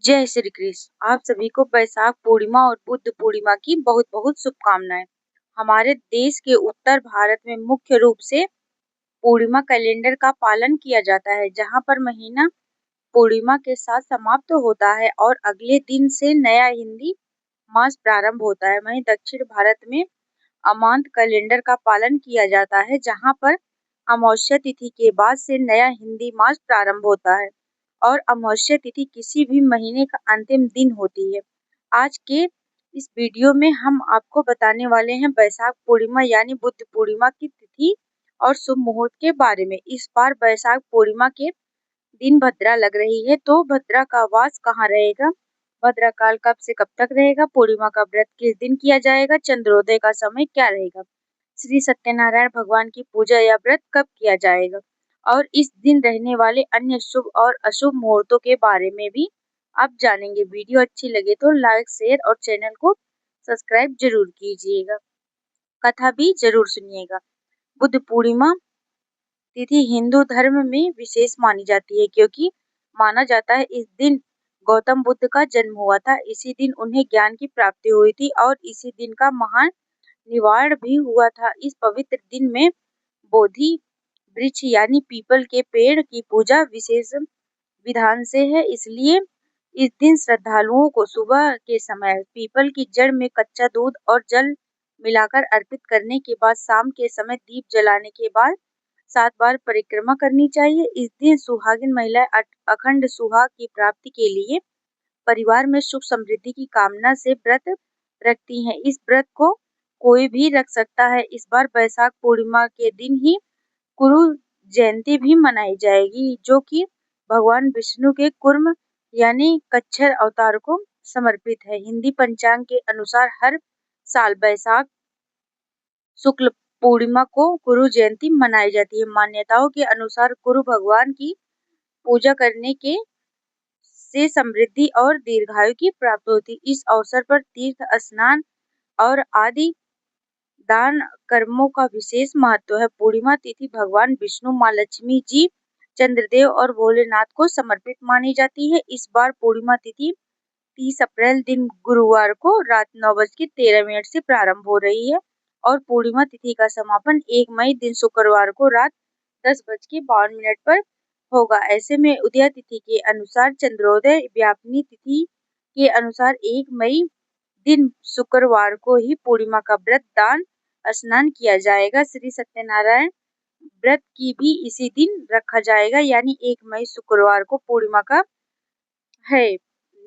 जय श्री कृष्ण। आप सभी को बैसाख पूर्णिमा और बुद्ध पूर्णिमा की बहुत बहुत शुभकामनाएं। हमारे देश के उत्तर भारत में मुख्य रूप से पूर्णिमा कैलेंडर का पालन किया जाता है, जहां पर महीना पूर्णिमा के साथ समाप्त होता है और अगले दिन से नया हिंदी मास प्रारंभ होता है। वहीं दक्षिण भारत में अमांत कैलेंडर का पालन किया जाता है, जहां पर अमावस्या तिथि के बाद से नया हिंदी मास प्रारंभ होता है और अमावस्या तिथि किसी भी महीने का अंतिम दिन होती है। आज के इस वीडियो में हम आपको बताने वाले हैं बैसाख पूर्णिमा यानी बुद्ध पूर्णिमा की तिथि और शुभ मुहूर्त के बारे में। इस बार बैसाख पूर्णिमा के दिन भद्रा लग रही है, तो भद्रा का वास कहाँ रहेगा, भद्रा काल कब से कब तक रहेगा, पूर्णिमा का व्रत किस दिन किया जाएगा, चंद्रोदय का समय क्या रहेगा, श्री सत्यनारायण भगवान की पूजा या व्रत कब किया जाएगा और इस दिन रहने वाले अन्य शुभ और अशुभ मुहूर्तों के बारे में भी आप जानेंगे। वीडियो अच्छी लगे तो लाइक, शेयर और चैनल को सब्सक्राइब जरूर कीजिएगा। कथा भी जरूर सुनिएगा। बुद्ध पूर्णिमा तिथि हिंदू धर्म में विशेष मानी जाती है, क्योंकि माना जाता है इस दिन गौतम बुद्ध का जन्म हुआ था। इसी दिन उन्हें ज्ञान की प्राप्ति हुई थी और इसी दिन का महान निवारण भी हुआ था। इस पवित्र दिन में बोधि वृक्ष यानी पीपल के पेड़ की पूजा विशेष विधान से है। इसलिए इस दिन श्रद्धालुओं को सुबह के समय पीपल की जड़ में कच्चा दूध और जल मिलाकर अर्पित करने के बाद शाम के समय दीप जलाने के बाद 7 बार परिक्रमा करनी चाहिए। इस दिन सुहागिन महिलाएं अखंड सुहाग की प्राप्ति के लिए परिवार में सुख समृद्धि की कामना से व्रत रखती हैं। इस व्रत को कोई भी रख सकता है। इस बार बैसाख पूर्णिमा के दिन ही गुरु जयंती भी मनाई जाएगी, जो कि भगवान विष्णु के कुर्म यानी कच्छर अवतार को समर्पित है। हिंदी पंचांग के अनुसार हर साल बैसाख शुक्ल पूर्णिमा को गुरु जयंती मनाई जाती है। मान्यताओं के अनुसार गुरु भगवान की पूजा करने के से समृद्धि और दीर्घायु की प्राप्ति होती। इस अवसर पर तीर्थ स्नान और आदि दान कर्मों का विशेष महत्व है। पूर्णिमा तिथि भगवान विष्णु, माँ लक्ष्मी जी, चंद्रदेव और भोलेनाथ को समर्पित मानी जाती है। इस बार पूर्णिमा तिथि 30 अप्रैल दिन गुरुवार को रात 9:13 से प्रारंभ हो रही है और पूर्णिमा तिथि का समापन 1 मई दिन शुक्रवार को रात 10:52 पर होगा। ऐसे में उदय तिथि के अनुसार चंद्रोदय व्यापनी तिथि के अनुसार 1 मई दिन शुक्रवार को ही पूर्णिमा का व्रत दान स्नान किया जाएगा। श्री सत्यनारायण व्रत की भी इसी दिन रखा जाएगा, यानी 1 मई शुक्रवार को पूर्णिमा का है।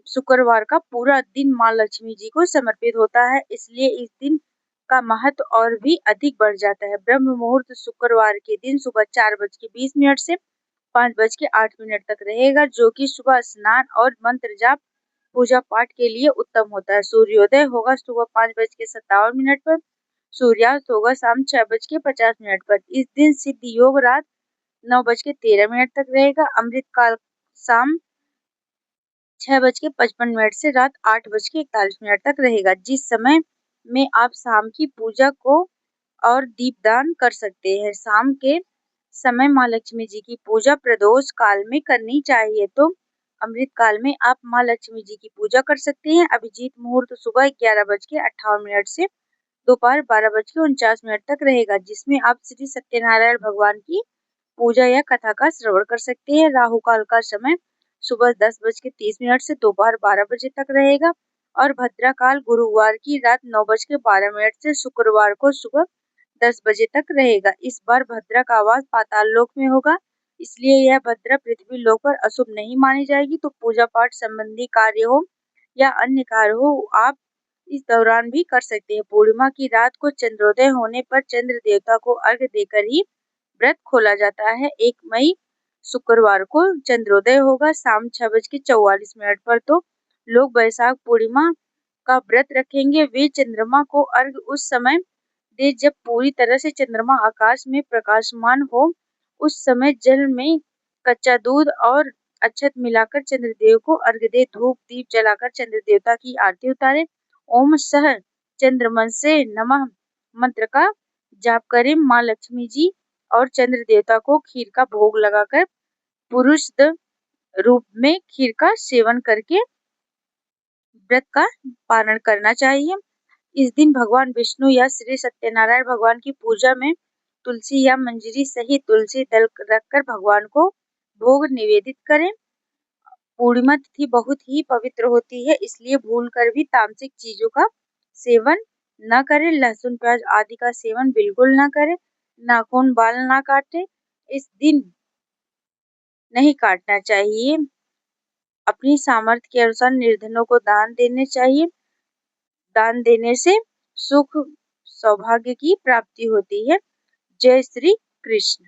शुक्रवार का पूरा दिन माँ लक्ष्मी जी को समर्पित होता है, इसलिए इस दिन का महत्व और भी अधिक बढ़ जाता है। ब्रह्म मुहूर्त शुक्रवार के दिन सुबह 4:20 से 5:08 तक रहेगा, जो कि सुबह स्नान और मंत्र जाप पूजा पाठ के लिए उत्तम होता है। सूर्योदय होगा सुबह 5:57 पर, सूर्यास्त होगा शाम 6:50 पर। इस दिन सिद्ध योग रात 9:13 तक रहेगा। अमृत काल शाम 6:55 से रात 8:41 तक रहेगा, जिस समय में आप शाम की पूजा को और दीपदान कर सकते हैं। शाम के समय माँ लक्ष्मी जी की पूजा प्रदोष काल में करनी चाहिए, तो अमृत काल में आप माँ लक्ष्मी जी की पूजा कर सकते हैं। अभिजीत मुहूर्त सुबह 11:58 से दोपहर 12:49 तक रहेगा, जिसमें आप श्री सत्यनारायण भगवान की पूजा या कथा का श्रवण कर सकते हैं। राहु काल का समय सुबह 10:30 से दोपहर 12 बजे तक रहेगा और भद्रा काल गुरुवार की रात 9:12 से शुक्रवार को सुबह 10 बजे तक रहेगा। इस बार भद्रा का वास पाताल लोक में होगा, इसलिए यह भद्रा पृथ्वी लोक पर अशुभ नहीं मानी जाएगी। तो पूजा पाठ संबंधी कार्य हो या अन्य कार्य हो, आप इस दौरान भी कर सकते हैं। पूर्णिमा की रात को चंद्रोदय होने पर चंद्र देवता को अर्घ्य देकर ही व्रत खोला जाता है। 1 मई शुक्रवार को चंद्रोदय होगा शाम 6:44 पर। तो लोग बैसाख पूर्णिमा का व्रत रखेंगे। वे चंद्रमा को अर्घ्य उस समय दे जब पूरी तरह से चंद्रमा आकाश में प्रकाशमान हो। उस समय जल में कच्चा दूध और अक्षत मिलाकर चंद्रदेव को अर्घ्य दे। धूप दीप जलाकर चंद्र देवता की आरती उतारे। ओम सह चंद्रमन से नमः मंत्र का जाप करें। माँ लक्ष्मी जी और चंद्र देवता को खीर का भोग लगाकर पुरुष रूप में खीर का सेवन करके व्रत का पालन करना चाहिए। इस दिन भगवान विष्णु या श्री सत्यनारायण भगवान की पूजा में तुलसी या मंजरी सहित तुलसी दल रखकर भगवान को भोग निवेदित करें। पूर्णिमा तिथि बहुत ही पवित्र होती है, इसलिए भूलकर भी तामसिक चीजों का सेवन न करें। लहसुन प्याज आदि का सेवन बिल्कुल न करें। नाखून बाल ना काटें, इस दिन नहीं काटना चाहिए। अपनी सामर्थ्य के अनुसार निर्धनों को दान देने चाहिए। दान देने से सुख सौभाग्य की प्राप्ति होती है। जय श्री कृष्ण।